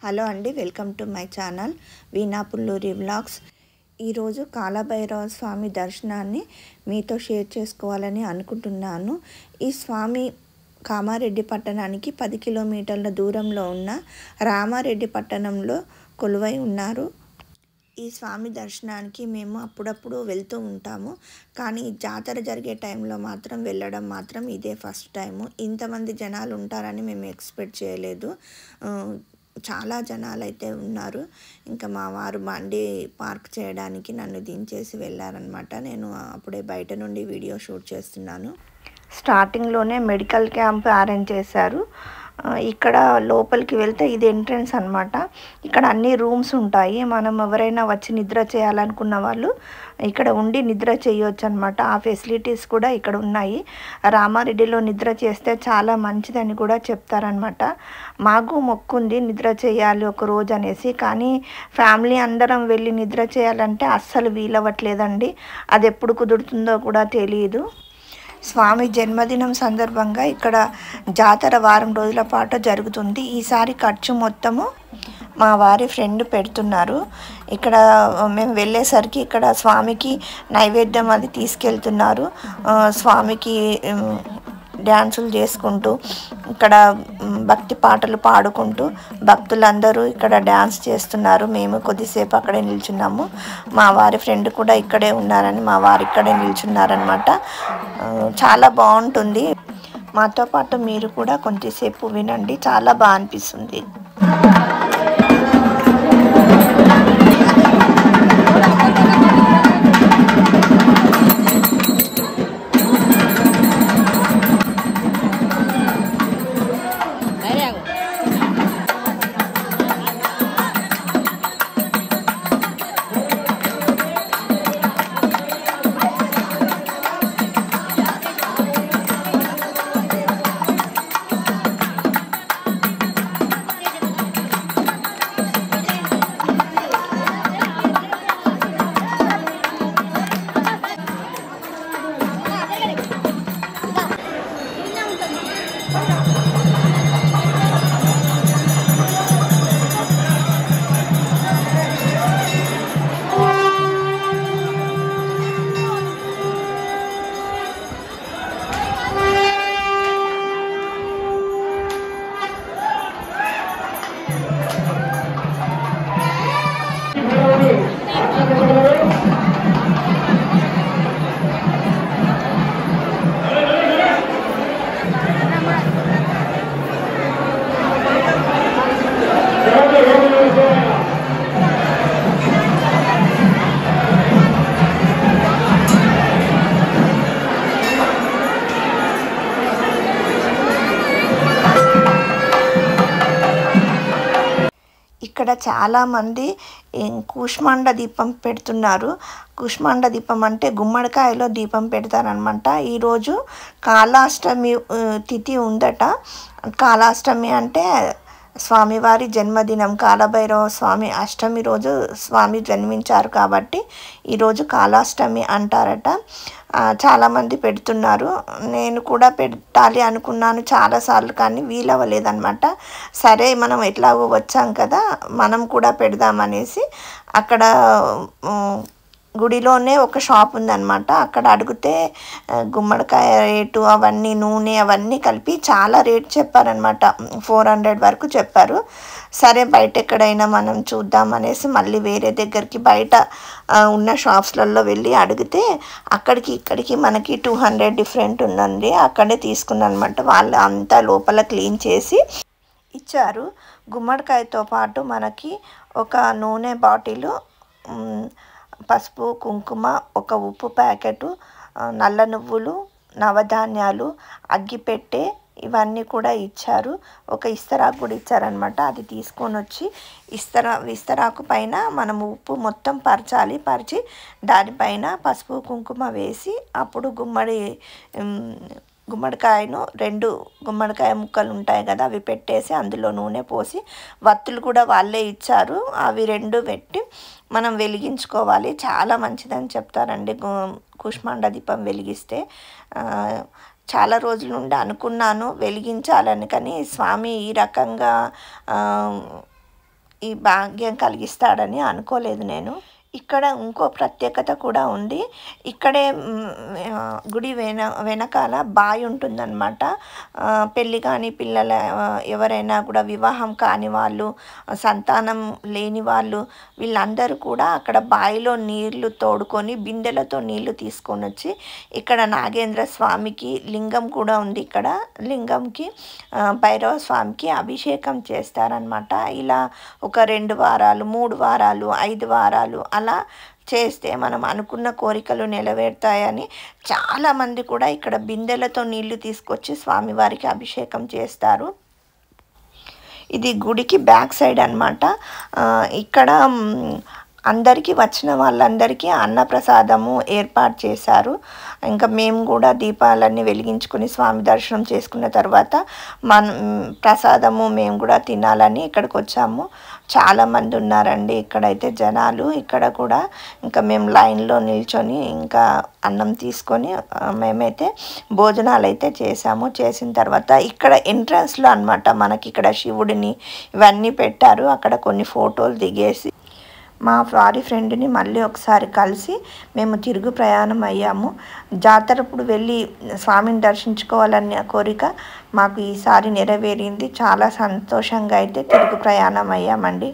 Hello అండి, welcome to my channel veena Pulluri vlogs. ఈరోజు కాలభైరవ స్వామి దర్శనాన్ని మీతో షేర్ చేసుకోవాలని అనుకుంటున్నాను. ఈ స్వామి కామారెడ్డి పట్టణానికి 10 కిలోమీటర్ల దూరంలో ఉన్న రామారెడ్డి పట్టణంలో కొలువై ఉన్నారు. ఈ స్వామి దర్శనానికి మేము అప్పుడప్పుడు వెళ్తూ ఉంటాము, కానీ జాతర జరిగే టైంలో మాత్రం వెళ్ళడం మాత్రం ఇదే ఫస్ట్ టైము. ఇంతమంది జనాలు ఉంటారని మేము ఎక్స్పెక్ట్ చేయలేదు. చాలా జనాలు అయితే ఉన్నారు. ఇంకా మా వారు బండి పార్క్ చేయడానికి నన్ను దించేసి వెళ్ళారనమాట. నేను అప్పుడే బయట నుండి వీడియో షూట్ చేస్తున్నాను. స్టార్టింగ్లోనే మెడికల్ క్యాంప్ అరేంజ్ చేశారు. ఇక్కడ లోపలికి వెళ్తే ఇది ఎంట్రన్స్ అనమాట. ఇక్కడ అన్ని రూమ్స్ ఉంటాయి. మనం ఎవరైనా వచ్చి నిద్ర చేయాలనుకున్న వాళ్ళు ఇక్కడ ఉండి నిద్ర చేయొచ్చు అనమాట. ఆ ఫెసిలిటీస్ కూడా ఇక్కడ ఉన్నాయి. రామారెడ్డిలో నిద్ర చేస్తే చాలా మంచిదని కూడా చెప్తారనమాట. మాకు మొక్కుంది నిద్ర చేయాలి ఒక రోజు అనేసి, కానీ ఫ్యామిలీ అందరం వెళ్ళి నిద్ర చేయాలంటే అస్సలు వీలవ్వట్లేదండి. అది ఎప్పుడు కుదురుతుందో కూడా తెలియదు. స్వామి జన్మదినం సందర్భంగా ఇక్కడ జాతర వారం రోజుల పాటు జరుగుతుంది. ఈసారి ఖర్చు మొత్తము మా వారి ఫ్రెండ్ పెడుతున్నారు. ఇక్కడ మేము వెళ్ళేసరికి ఇక్కడ స్వామికి నైవేద్యం అది తీసుకెళ్తున్నారు. స్వామికి డ్యాన్సులు చేసుకుంటూ ఇక్కడ భక్తి పాటలు పాడుకుంటూ భక్తులందరూ ఇక్కడ డ్యాన్స్ చేస్తున్నారు. మేము కొద్దిసేపు అక్కడే నిల్చున్నాము. మా వారి ఫ్రెండ్ కూడా ఇక్కడే ఉన్నారని మా వారు ఇక్కడే నిల్చున్నారనమాట. చాలా బాగుంటుంది. మాతో పాటు మీరు కూడా కొంచెంసేపు వినండి, చాలా బాగా అనిపిస్తుంది. ఇక్కడ చాలామంది కూష్మాండ దీపం పెడుతున్నారు. కూష్మాండ దీపం అంటే గుమ్మడికాయలో దీపం పెడతారనమాట. ఈరోజు కాళాష్టమి తిథి ఉందట. కాళాష్టమి అంటే స్వామివారి జన్మదినం. కాలభైరవ స్వామి అష్టమి రోజు స్వామి జన్మించారు కాబట్టి ఈరోజు కాళాష్టమి అంటారట. చాలామంది పెడుతున్నారు. నేను కూడా పెట్టాలి అనుకున్నాను చాలాసార్లు, కానీ వీలవ్వలేదన్నమాట. సరే మనం ఎట్లాగో వచ్చాం కదా, మనం కూడా పెడదామనేసి అక్కడ గుడిలోనే ఒక షాప్ ఉందన్నమాట. అక్కడ అడిగితే గుమ్మడికాయ రేటు అవన్నీ నూనె అవన్నీ కలిపి చాలా రేట్ చెప్పారనమాట. 400 వరకు చెప్పారు. సరే బయట ఎక్కడైనా మనం చూద్దాం అనేసి మళ్ళీ వేరే దగ్గరికి బయట ఉన్న షాప్స్లలో వెళ్ళి అడిగితే అక్కడికి ఇక్కడికి మనకి 200 డిఫరెంట్ ఉందండి. అక్కడే తీసుకున్నాను అనమాట. వాళ్ళు అంతా లోపల క్లీన్ చేసి ఇచ్చారు. గుమ్మడికాయతో పాటు మనకి ఒక నూనె బాటిలు, పసుపు కుంకుమ, ఒక ఉప్పు ప్యాకెటు, నల్ల నువ్వులు, నవధాన్యాలు, అగ్గిపెట్టె ఇవన్నీ కూడా ఇచ్చారు. ఒక ఇస్తరాకు కూడా ఇచ్చారనమాట. అది తీసుకొని వచ్చి ఇస్తరాకు పైన మనము ఉప్పు మొత్తం పరచాలి. పరిచి దానిపైన పసుపు కుంకుమ వేసి అప్పుడు గుమ్మడికాయను 2 గుమ్మడికాయ ముక్కలు ఉంటాయి కదా, అవి పెట్టేసి అందులో నూనె పోసి వత్తులు కూడా వాళ్ళే ఇచ్చారు. అవి 2 పెట్టి మనం వెలిగించుకోవాలి. చాలా మంచిదని చెప్తారండి కూష్మాండ దీపం వెలిగిస్తే. చాలా రోజుల నుండి అనుకున్నాను వెలిగించాలని, కానీ స్వామి ఈ రకంగా ఈ భాగ్యం కలిగిస్తాడని అనుకోలేదు నేను. ఇక్కడ ఇంకో ప్రత్యేకత కూడా ఉంది. ఇక్కడే గుడి వెనకాల బావి ఉంటుందన్నమాట. పెళ్ళి కాని పిల్లల ఎవరైనా కూడా వివాహం కాని వాళ్ళు, సంతానం లేని వాళ్ళు వీళ్ళందరూ కూడా అక్కడ బావిలో నీళ్లు తోడుకొని బిందెలతో నీళ్లు తీసుకొని వచ్చి ఇక్కడ నాగేంద్ర స్వామికి లింగం కూడా ఉంది. ఇక్కడ లింగంకి భైరవ స్వామికి అభిషేకం చేస్తారనమాట. ఇలా ఒక 2 వారాలు, 3 వారాలు, 5 వారాలు అలా చేస్తే మనం అనుకున్న కోరికలు నెరవేరుతాయని చాలామంది కూడా ఇక్కడ బిందెలతో నీళ్లు తీసుకొచ్చి స్వామివారికి అభిషేకం చేస్తారు. ఇది గుడికి బ్యాక్ సైడ్ అన్నమాట. ఇక్కడ అందరికీ వచ్చిన వాళ్ళందరికీ అన్నప్రసాదము ఏర్పాటు చేశారు. ఇంకా మేము కూడా దీపాలన్నీ వెలిగించుకొని స్వామి దర్శనం చేసుకున్న తర్వాత ప్రసాదము మేము కూడా తినాలని ఇక్కడికి వచ్చాము. చాలామంది ఉన్నారండి ఇక్కడైతే జనాలు. ఇక్కడ కూడా ఇంకా మేము లైన్లో నిల్చొని ఇంకా అన్నం తీసుకొని మేమైతే భోజనాలు అయితే చేసాము. చేసిన తర్వాత ఇక్కడ ఎంట్రన్స్లో అన్నమాట మనకి ఇక్కడ శివుడిని ఇవన్నీ పెట్టారు. అక్కడ కొన్ని ఫోటోలు దిగేసి మా వారి ఫ్రెండ్ని మళ్ళీ ఒకసారి కలిసి మేము తిరుగు ప్రయాణం అయ్యాము. జాతరప్పుడు వెళ్ళి స్వామిని దర్శించుకోవాలన్న కోరిక మాకు ఈసారి నెరవేరింది. చాలా సంతోషంగా అయితే తిరుగు ప్రయాణం అయ్యామండి.